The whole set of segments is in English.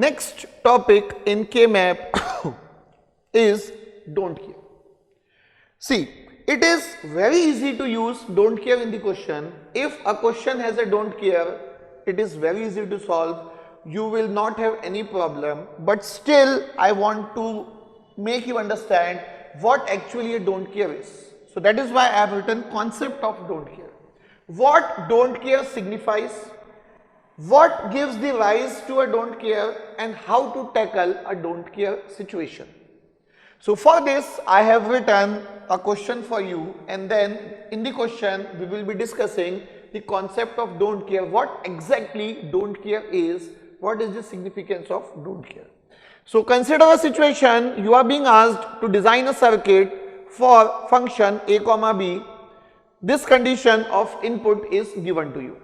Next topic in K-map is don't care. See, it is very easy to use don't care in the question. If a question has a don't care, it is very easy to solve. You will not have any problem, but still I want to make you understand what actually a don't care is. So that is why I have written concept of don't care. What don't care signifies, what gives the rise to a don't care, and how to tackle a don't care situation. So for this I have written a question for you, and then in the question we will be discussing the concept of don't care, what exactly don't care is, what is the significance of don't care. So consider a situation, you are being asked to design a circuit for function a comma b. This condition of input is given to you.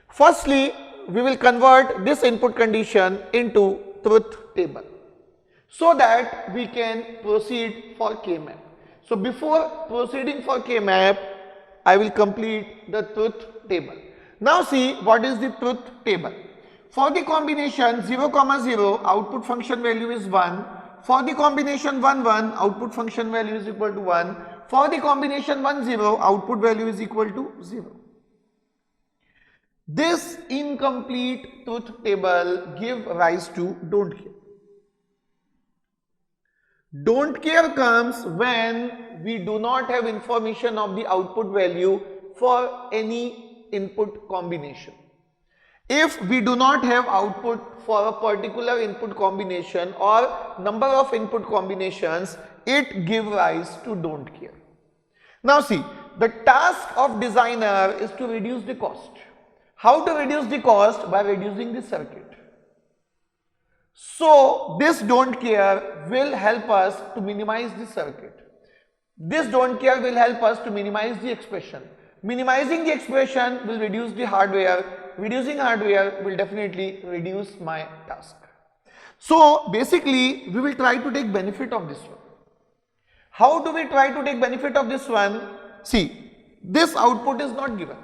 Firstly, we will convert this input condition into truth table so that we can proceed for K-map. So before proceeding for K-map, I will complete the truth table. Now see what is the truth table. For the combination 0, 0, output function value is 1. For the combination 1, 1, output function value is equal to 1. For the combination 1, 0, output value is equal to 0. This incomplete truth table give rise to don't care. Don't care comes when we do not have information of the output value for any input combination. If we do not have output for a particular input combination or number of input combinations, it gives rise to don't care. Now see, the task of designer is to reduce the cost. How to reduce the cost? By reducing the circuit. So this don't care will help us to minimize the circuit. This don't care will help us to minimize the expression. Minimizing the expression will reduce the hardware. Reducing hardware will definitely reduce my task. So basically we will try to take benefit of this one. How do we try to take benefit of this one? See, this output is not given.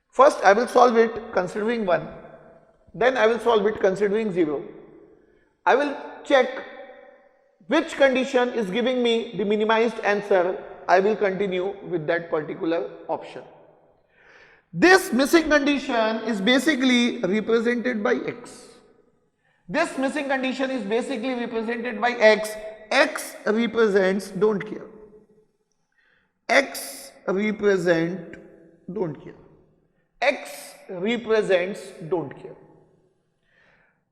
First I will solve it considering 1, then I will solve it considering 0. I will check which condition is giving me the minimized answer. I will continue with that particular option. This missing condition is basically represented by x. This missing condition is basically represented by x. X represents don't care. X represent don't care. X represents don't care.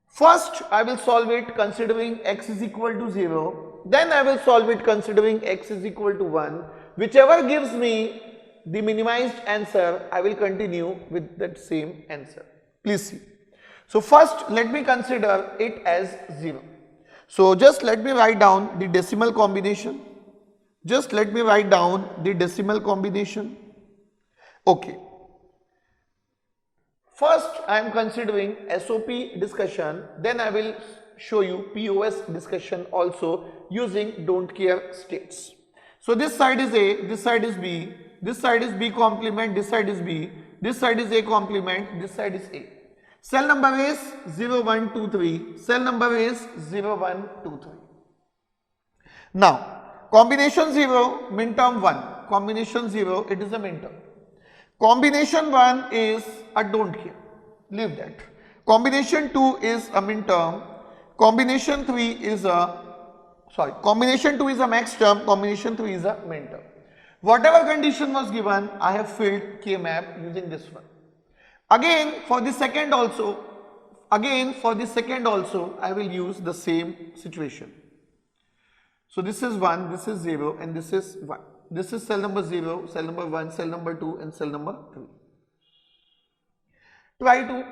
First I will solve it considering x is equal to 0, then I will solve it considering x is equal to 1. Whichever gives me the minimized answer, I will continue with that same answer. Please see. So first let me consider it as 0. So just let me write down the decimal combination. Just let me write down the decimal combination. Okay. First I am considering SOP discussion, then I will show you POS discussion also using don't care states. So this side is A, this side is B, this side is B complement, this side is B, this side is A complement, this side is A. Cell number is 0, 1, 2, 3, cell number is 0, 1, 2, 3. Now combination 0, minterm 1, combination 0, it is a minterm. Combination 1 is a don't care, leave that. Combination 2 is a minterm. Combination 3 is a, combination 2 is a max term, combination 3 is a minterm. Whatever condition was given, I have filled K-map using this one. Again for the second also, I will use the same situation. So this is 1, this is 0, and this is 1. This is cell number 0, cell number 1, cell number 2, and cell number 3. Try to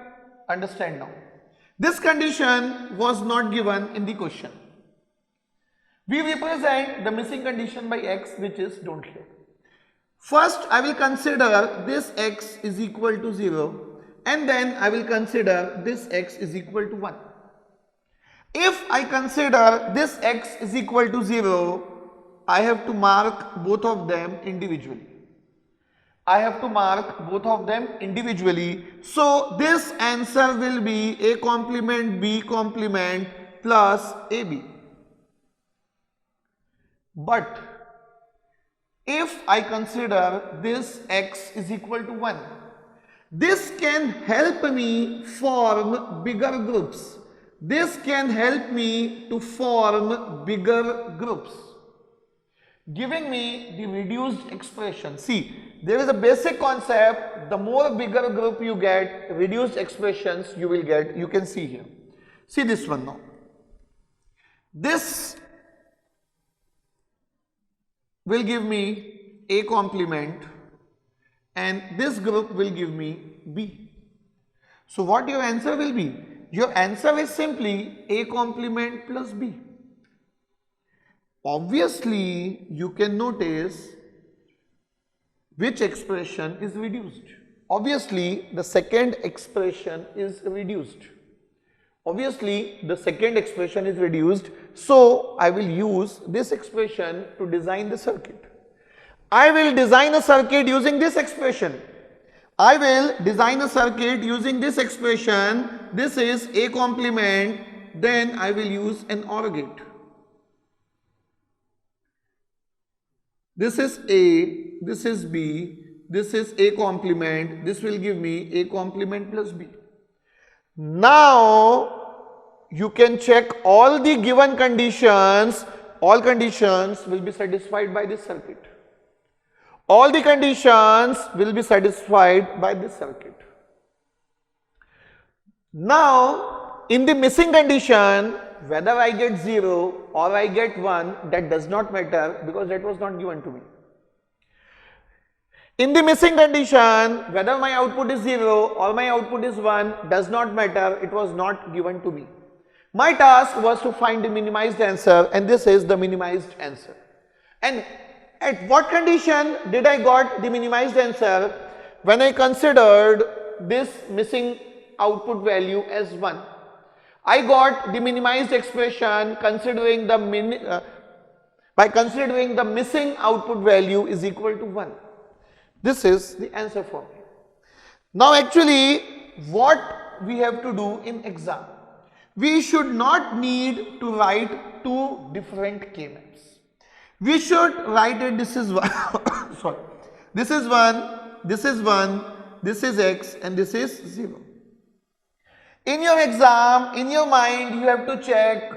understand now. This condition was not given in the question. We represent the missing condition by x, which is don't care. First I will consider this x is equal to 0, and then I will consider this x is equal to 1. If I consider this x is equal to 0, I have to mark both of them individually. I have to mark both of them individually. So this answer will be A complement B complement plus AB. But if I consider this x is equal to 1, this can help me form bigger groups. This can help me to form bigger groups, giving me the reduced expression. See, there is a basic concept, the more bigger group you get, reduced expressions you will get. You can see here. See this one now. This will give me A complement and this group will give me B. So what your answer will be? Your answer is simply A complement plus B. Obviously, you can notice which expression is reduced. Obviously, the second expression is reduced. Obviously, the second expression is reduced. So, I will use this expression to design the circuit. I will design a circuit using this expression. I will design a circuit using this expression. This is A complement. Then I will use an OR gate. This is A, this is B, this is A complement, this will give me A complement plus B. Now, you can check all the given conditions, all conditions will be satisfied by this circuit. All the conditions will be satisfied by this circuit. Now, in the missing condition, whether I get 0 or I get 1, that does not matter because that was not given to me. In the missing condition, whether my output is 0 or my output is 1 does not matter, it was not given to me. My task was to find the minimized answer and this is the minimized answer. And at what condition did I got the minimized answer? When I considered this missing output value as 1. I got the minimized expression considering the by considering the missing output value is equal to 1. This is the answer for me. Now actually what we have to do in exam, we should not need to write two different K-maps. We should write it, this is 1, sorry, this is 1, this is 1, this is x and this is 0. In your exam, in your mind, you have to check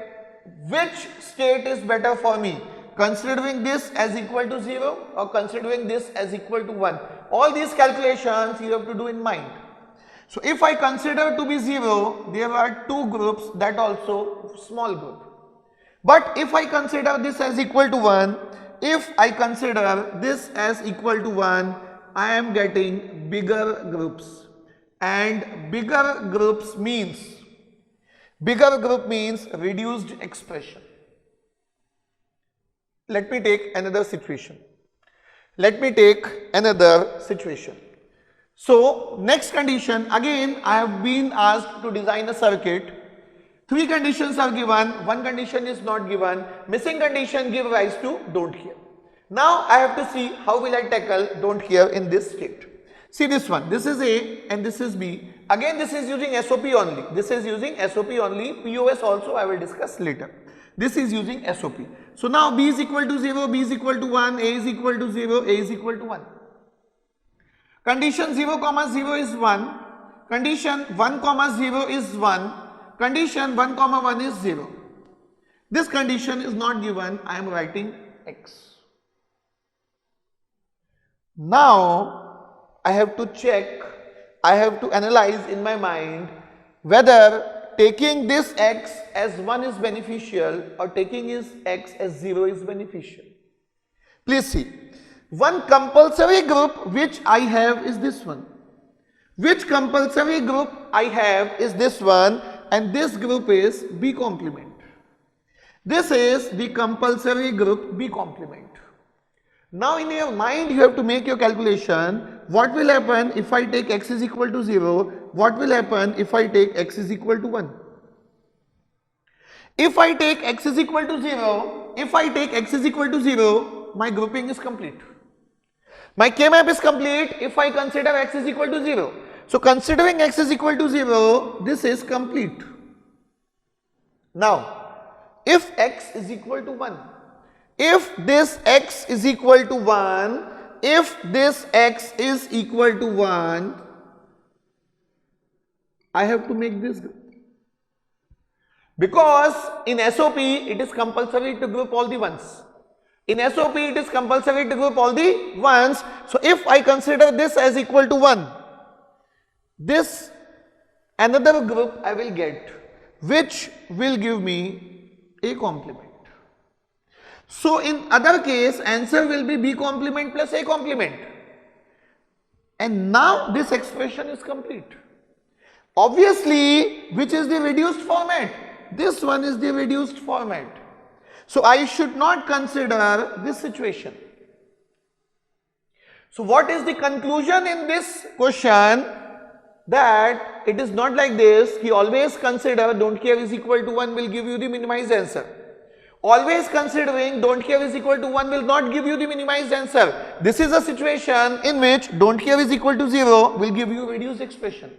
which state is better for me, considering this as equal to 0 or considering this as equal to 1. All these calculations you have to do in mind. So if I consider to be 0, there are two groups, that also small group. But if I consider this as equal to 1, if I consider this as equal to 1, I am getting bigger groups. And bigger groups means reduced expression. Let me take another situation. So next condition, again I have been asked to design a circuit. Three conditions are given, one condition is not given. Missing condition give rise to don't care. Now I have to see how will I tackle don't care in this state. See this one, this is A and this is B. Again this is using SOP only. POS also I will discuss later. This is using SOP. So now B is equal to 0, B is equal to 1, A is equal to 0, A is equal to 1. Condition 0, 0 is 1. Condition 1, 0 is 1. Condition 1, 1 is 0. This condition is not given, I am writing X. Now I have to check, I have to analyze in my mind whether taking this X as 1 is beneficial or taking this X as 0 is beneficial. Please see, one compulsory group which I have is this one. Which compulsory group I have is this one, and this group is B complement. This is the compulsory group B complement. Now in your mind you have to make your calculation. What will happen if I take X is equal to 0? What will happen if I take X is equal to 1? If I take X is equal to 0, my grouping is complete. My K-map is complete if I consider x is equal to 0. So considering x is equal to 0, this is complete. Now, if x is equal to 1, if this x is equal to 1, if this x is equal to 1, I have to make this group. Because in SOP, it is compulsory to group all the ones. In SOP, it is compulsory to group all the ones. So if I consider this as equal to 1, this another group I will get, which will give me A complement. So in other case, answer will be B complement plus A complement. And now this expression is complete. Obviously, which is the reduced format? This one is the reduced format. So I should not consider this situation. So what is the conclusion in this question? That it is not like this. He always consider don't care is equal to 1 will give you the minimized answer. Always considering don't care is equal to 1 will not give you the minimized answer. This is a situation in which don't care is equal to 0 will give you reduced expression.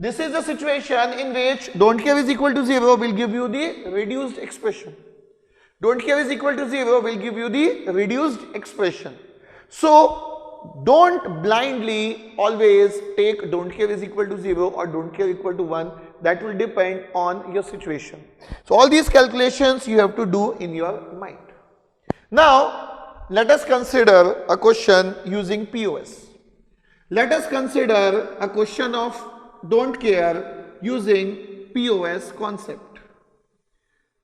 This is a situation in which don't care is equal to 0 will give you the reduced expression. Don't care is equal to 0 will give you the reduced expression. So don't blindly always take don't care is equal to 0 or don't care equal to 1. That will depend on your situation. So all these calculations you have to do in your mind. Now let us consider a question using POS. Let us consider a question of don't care using POS concept.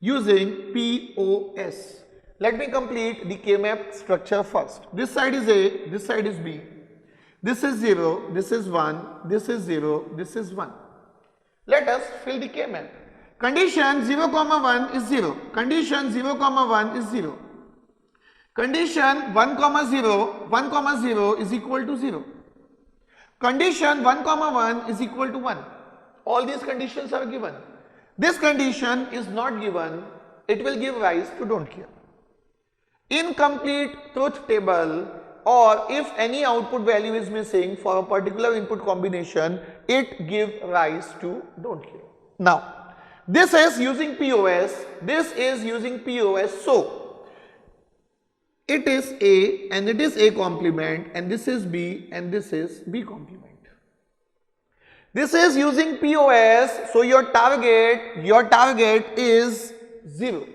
Using POS. Let me complete the K-map structure first. This side is A, this side is B. This is 0, this is 1, this is 0, this is 1. Let us fill the K-map. Condition 0, 1 is 0. Condition 0, 1 is 0. Condition 1, 0 is equal to 0. Condition 1, 1 is equal to 1. All these conditions are given. This condition is not given. It will give rise to don't care. Incomplete truth table, or if any output value is missing for a particular input combination, it gives rise to don't care. Now, this is using POS, this is using POS, so it is A and it is A complement and this is B and this is B complement. This is using POS, so your target is 0.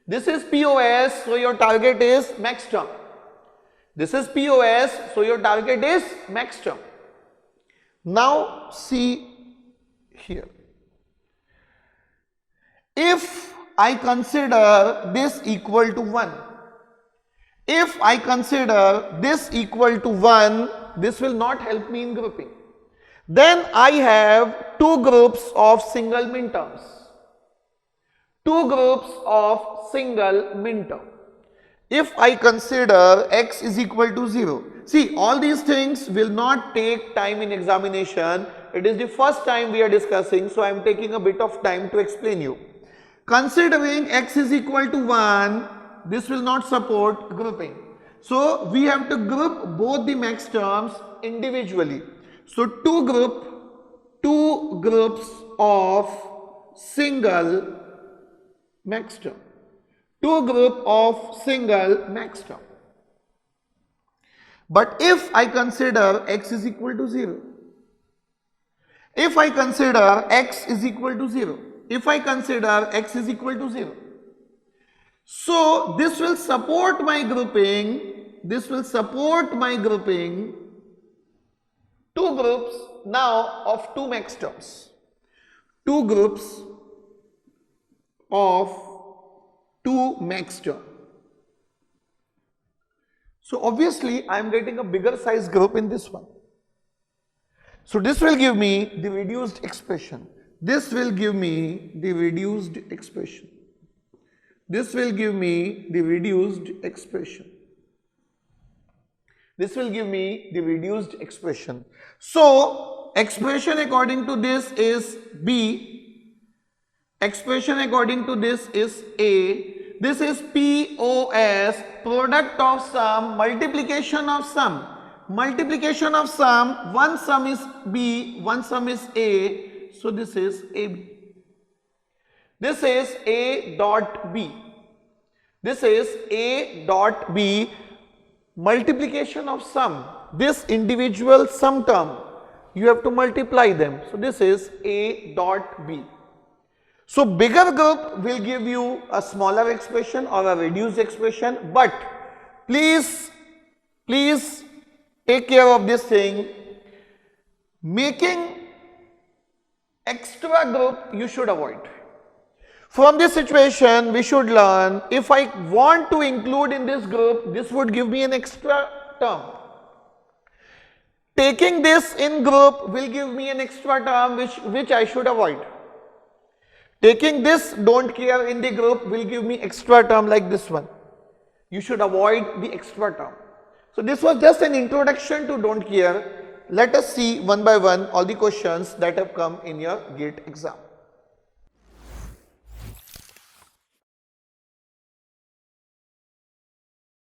This is POS, so your target is max term. This is POS, so your target is max term. Now see here. If I consider this equal to 1, if I consider this equal to 1, this will not help me in grouping. Then I have two groups of single minterms. Two groups of single minterm. If I consider x is equal to 0, see all these things will not take time in examination. It is the first time we are discussing, so I am taking a bit of time to explain you. Considering x is equal to 1, this will not support grouping. So we have to group both the max terms individually. So two groups of single max term. Two group of single max term. But if I consider x is equal to 0, if I consider x is equal to 0, if I consider x is equal to 0, so this will support my grouping, this will support my grouping two groups now of two max terms. Two groups of two max term. So obviously I am getting a bigger size group in this one. So this will give me the reduced expression. This will give me the reduced expression. This will give me the reduced expression. This will give me the reduced expression. So expression according to this is B. Expression according to this is A. This is POS, product of sum, multiplication of sum. multiplication of sum, one sum is B, one sum is A, so this is AB. This is A dot B. This is A dot B, multiplication of sum. This individual sum term, you have to multiply them. So this is A dot B. So bigger group will give you a smaller expression or a reduced expression, but please take care of this thing. Making extra group you should avoid. From this situation we should learn, if I want to include in this group, this would give me an extra term. Taking this in group will give me an extra term which I should avoid. Taking this don't care in the group will give me extra term like this one. You should avoid the extra term. So this was just an introduction to don't care. Let us see one by one all the questions that have come in your GATE exam.